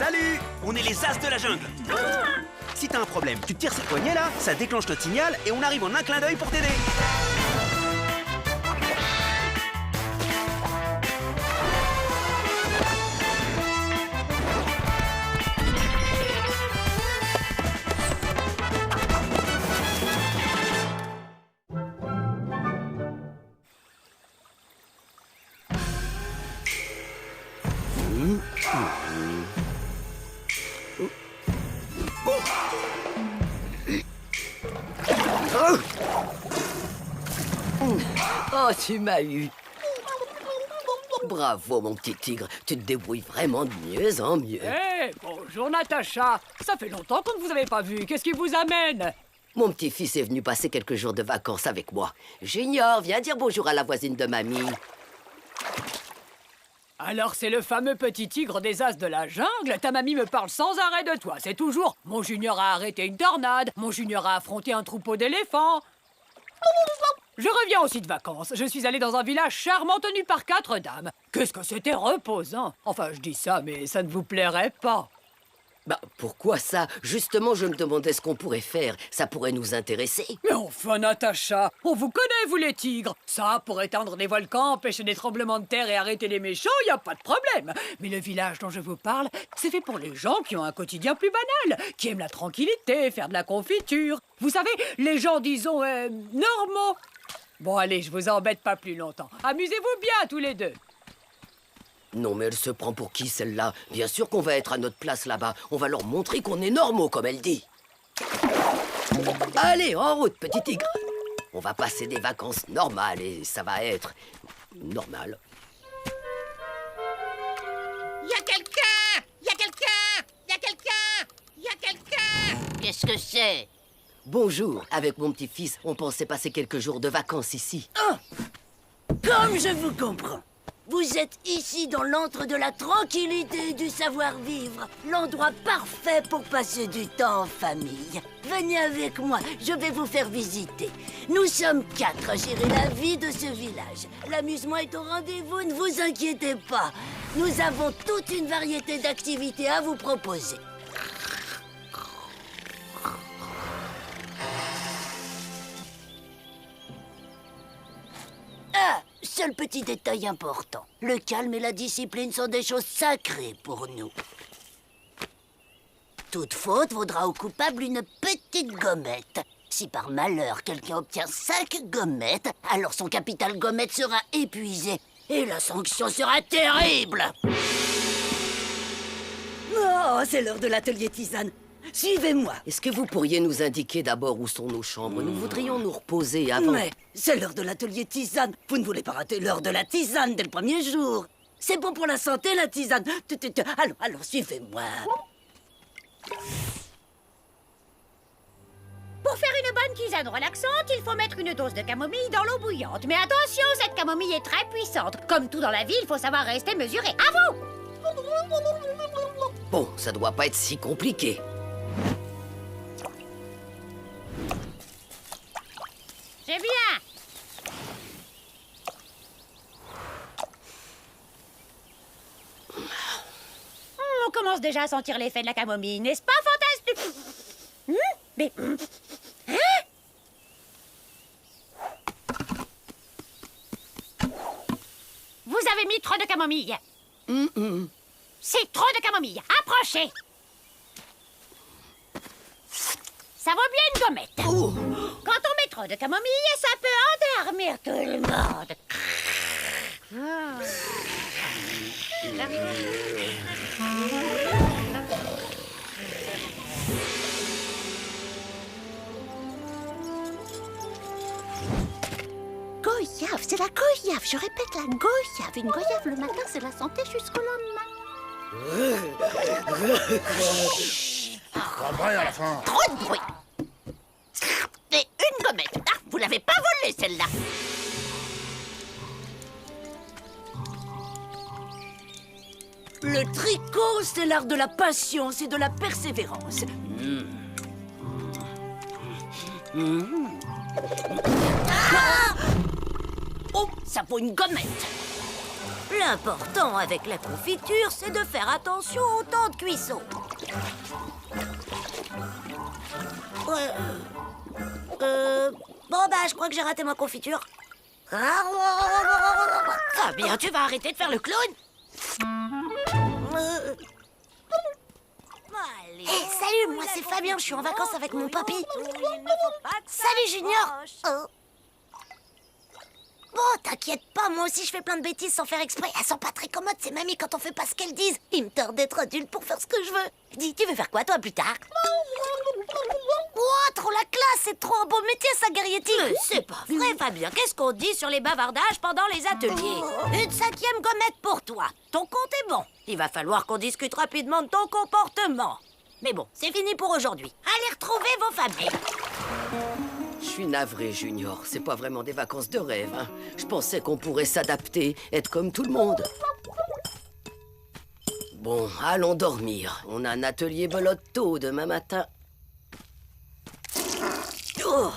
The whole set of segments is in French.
Salut! On est les As de la jungle. Si t'as un problème, tu tires ces poignets là, ça déclenche notre signal et on arrive en un clin d'œil pour t'aider. Oh, tu m'as eu. Bravo, mon petit tigre. Tu te débrouilles vraiment de mieux en mieux. Hé, bonjour Natacha. Ça fait longtemps qu'on ne vous avait pas vu. Qu'est-ce qui vous amène? Mon petit-fils est venu passer quelques jours de vacances avec moi. Junior, viens dire bonjour à la voisine de mamie. Alors c'est le fameux petit tigre des As de la jungle? Ta mamie me parle sans arrêt de toi. C'est toujours « Mon Junior a arrêté une tornade. Mon Junior a affronté un troupeau d'éléphants. » Je reviens aussi de vacances. Je suis allé dans un village charmant tenu par 4 dames. Qu'est-ce que c'était reposant. Enfin, je dis ça, mais ça ne vous plairait pas. Bah, pourquoi ça? Justement, je me demandais ce qu'on pourrait faire. Ça pourrait nous intéresser. Mais enfin, Natacha, on vous connaît, vous les tigres. Ça, pour éteindre des volcans, empêcher des tremblements de terre et arrêter les méchants, y a pas de problème. Mais le village dont je vous parle, c'est fait pour les gens qui ont un quotidien plus banal, qui aiment la tranquillité, faire de la confiture. Vous savez, les gens, disons, normaux. Bon, allez, je vous embête pas plus longtemps. Amusez-vous bien, tous les deux. Non, mais elle se prend pour qui, celle-là? Bien sûr qu'on va être à notre place là-bas. On va leur montrer qu'on est normaux, comme elle dit. Allez, en route, petit tigre. On va passer des vacances normales et ça va être normal. Y a quelqu'un! Y a quelqu'un! Y a quelqu'un! Y a quelqu'un! Qu'est-ce que c'est? Bonjour. Avec mon petit-fils, on pensait passer quelques jours de vacances ici. Ah! Comme je vous comprends. Vous êtes ici dans l'antre de la tranquillité et du savoir-vivre. L'endroit parfait pour passer du temps en famille. Venez avec moi, je vais vous faire visiter. Nous sommes 4 à gérer la vie de ce village. L'amusement est au rendez-vous, ne vous inquiétez pas. Nous avons toute une variété d'activités à vous proposer. Ah, seul petit détail important. Le calme et la discipline sont des choses sacrées pour nous. Toute faute vaudra au coupable une petite gommette. Si par malheur quelqu'un obtient 5 gommettes, alors son capital gommette sera épuisé. Et la sanction sera terrible. Oh, c'est l'heure de l'atelier tisane. Suivez-moi. Est-ce que vous pourriez nous indiquer d'abord où sont nos chambres? Nous voudrions nous reposer avant. Mais c'est l'heure de l'atelier tisane. Vous ne voulez pas rater l'heure de la tisane dès le premier jour. C'est bon pour la santé, la tisane. Alors, suivez-moi. Pour faire une bonne tisane relaxante, il faut mettre une dose de camomille dans l'eau bouillante. Mais attention, cette camomille est très puissante. Comme tout dans la vie, il faut savoir rester mesuré. À vous! Bon, ça doit pas être si compliqué. C'est bien! On commence déjà à sentir l'effet de la camomille, n'est-ce pas fantastique? Mais... Hein? Vous avez mis trop de camomille. C'est trop de camomille. Approchez. Ça vaut bien une gommette. Quand on met trop de camomille, ça peut endormir tout le monde. Goyave, c'est la goyave. Je répète, la goyave. Une goyave le matin, c'est la santé jusqu'au lendemain. Pas vrai à la fin. Trop de bruit. Et une gommette. Ah, vous l'avez pas volée, celle-là. Le tricot, c'est l'art de la patience et de la persévérance. Ah! Oh, ça vaut une gommette. L'important avec la confiture, c'est de faire attention au temps de cuisson. Bon, bah, je crois que j'ai raté ma confiture. Fabien, tu vas arrêter de faire le clown? Salut, moi c'est Fabien, je suis en vacances avec mon papy. Salut Junior. Bon, t'inquiète pas, moi aussi je fais plein de bêtises sans faire exprès. Elles sont pas très commodes, ces mamies, quand on fait pas ce qu'elles disent. Il me tord d'être adulte pour faire ce que je veux. Dis, tu veux faire quoi toi plus tard? Oh, trop la classe, c'est trop un beau métier ça, Garietti. Mais c'est pas vrai, Fabien. Qu'est-ce qu'on dit sur les bavardages pendant les ateliers? Une 5e gommette pour toi. Ton compte est bon. Il va falloir qu'on discute rapidement de ton comportement. Mais bon, c'est fini pour aujourd'hui. Allez retrouver vos familles. Je suis navré, Junior. C'est pas vraiment des vacances de rêve, hein. Je pensais qu'on pourrait s'adapter, être comme tout le monde. Bon, allons dormir. On a un atelier belote tôt demain matin. Oh.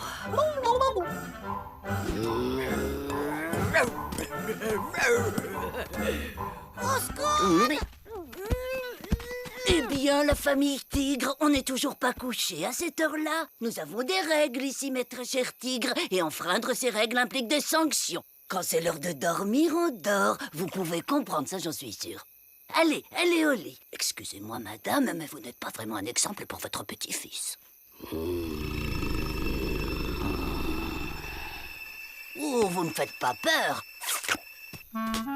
Eh bien, la famille Tigre, on n'est toujours pas couché à cette heure-là. Nous avons des règles ici, mes très chers tigres, et enfreindre ces règles implique des sanctions. Quand c'est l'heure de dormir, on dort. Vous pouvez comprendre ça, j'en suis sûre. Allez, allez au lit. Excusez-moi, madame, mais vous n'êtes pas vraiment un exemple pour votre petit-fils. Oh, vous ne faites pas peur.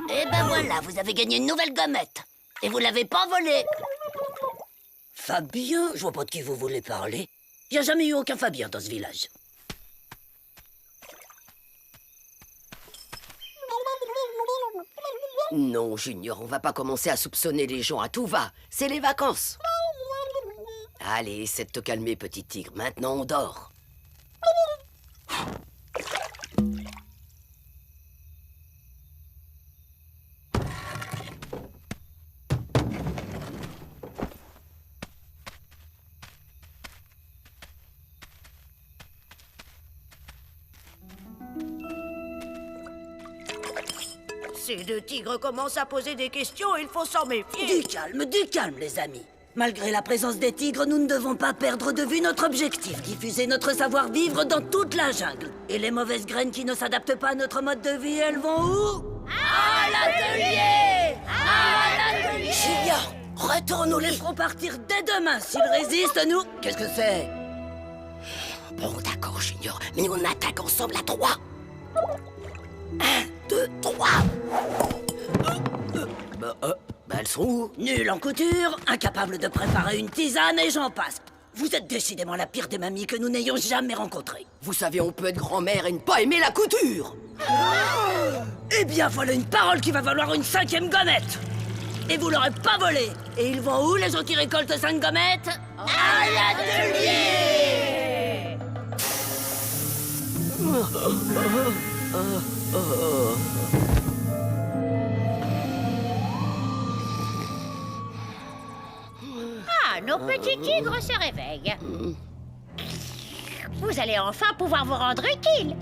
Eh ben voilà, vous avez gagné une nouvelle gommette. Et vous l'avez pas volée. Fabien? Je vois pas de qui vous voulez parler. Il n'y a jamais eu aucun Fabien dans ce village. Non, Junior, on va pas commencer à soupçonner les gens à tout va. C'est les vacances. Allez, essaie de te calmer, petit tigre. Maintenant, on dort. Ces deux tigres commencent à poser des questions, il faut s'en méfier. Du calme, les amis. Malgré la présence des tigres, nous ne devons pas perdre de vue notre objectif, diffuser notre savoir-vivre dans toute la jungle. Et les mauvaises graines qui ne s'adaptent pas à notre mode de vie, elles vont où? À l'atelier! À l'atelier! Junior, retourne, nous les ferons partir dès demain. S'ils résistent, nous... Qu'est-ce que c'est? Bon, d'accord, Junior, mais on attaque ensemble à 3. 1, 2, 3. Bah, elles sont où? Nul en couture, incapable de préparer une tisane et j'en passe. Vous êtes décidément la pire des mamies que nous n'ayons jamais rencontrées. Vous savez, on peut être grand-mère et ne pas aimer la couture. Eh bien, voilà une parole qui va valoir une 5e gommette. Et vous l'aurez pas volée. Et ils vont où, les gens qui récoltent 5 gommettes? À l'atelier! Ah, nos petits tigres se réveillent. Vous allez enfin pouvoir vous rendre utile.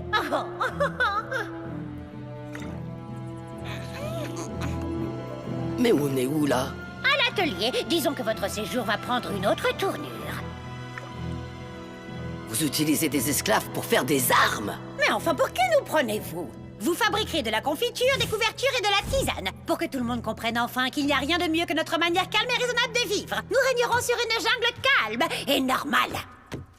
Mais on est où, là? À l'atelier, disons que votre séjour va prendre une autre tournure. Vous utilisez des esclaves pour faire des armes? Mais enfin, pour qui nous prenez-vous? Vous fabriquerez de la confiture, des couvertures et de la tisane, pour que tout le monde comprenne enfin qu'il n'y a rien de mieux que notre manière calme et raisonnable de vivre. Nous régnerons sur une jungle calme et normale.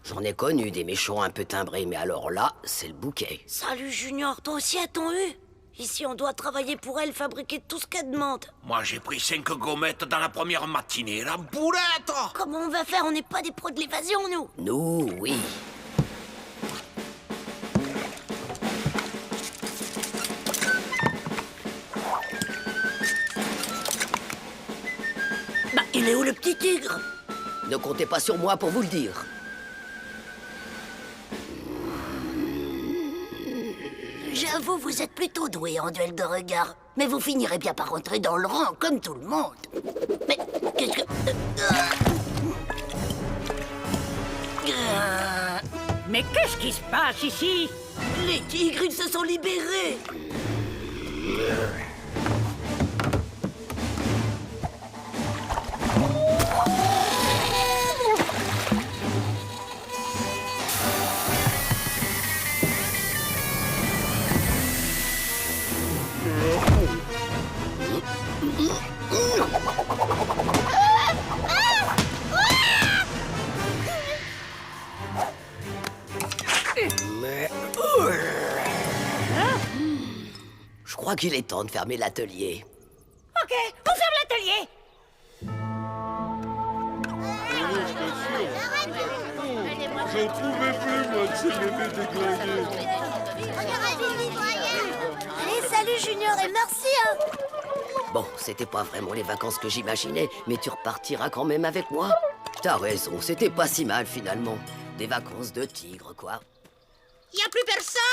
J'en ai connu des méchants un peu timbrés, mais alors là, c'est le bouquet. Salut Junior, toi aussi a-t-on eu? Ici, on doit travailler pour elle, fabriquer tout ce qu'elle demande. Moi, j'ai pris 5 gommettes dans la première matinée. La boulette! Comment on va faire? On n'est pas des pros de l'évasion, nous. Nous, oui. Bah, il est où le petit tigre? Ne comptez pas sur moi pour vous le dire. J'avoue, vous êtes plutôt doué en duel de regard. Mais vous finirez bien par rentrer dans le rang, comme tout le monde. Mais qu'est-ce que... Mais qu'est-ce qui se passe ici? Les tigres, ils se sont libérés. qu'il est temps de fermer l'atelier. Ok, on ferme l'atelier. J'en pouvais plus, moi, de ces bébés déglingués. Allez, salut Junior et merci, hein. Bon, c'était pas vraiment les vacances que j'imaginais, mais tu repartiras quand même avec moi. T'as raison, c'était pas si mal finalement. Des vacances de tigre, quoi. Y a plus personne.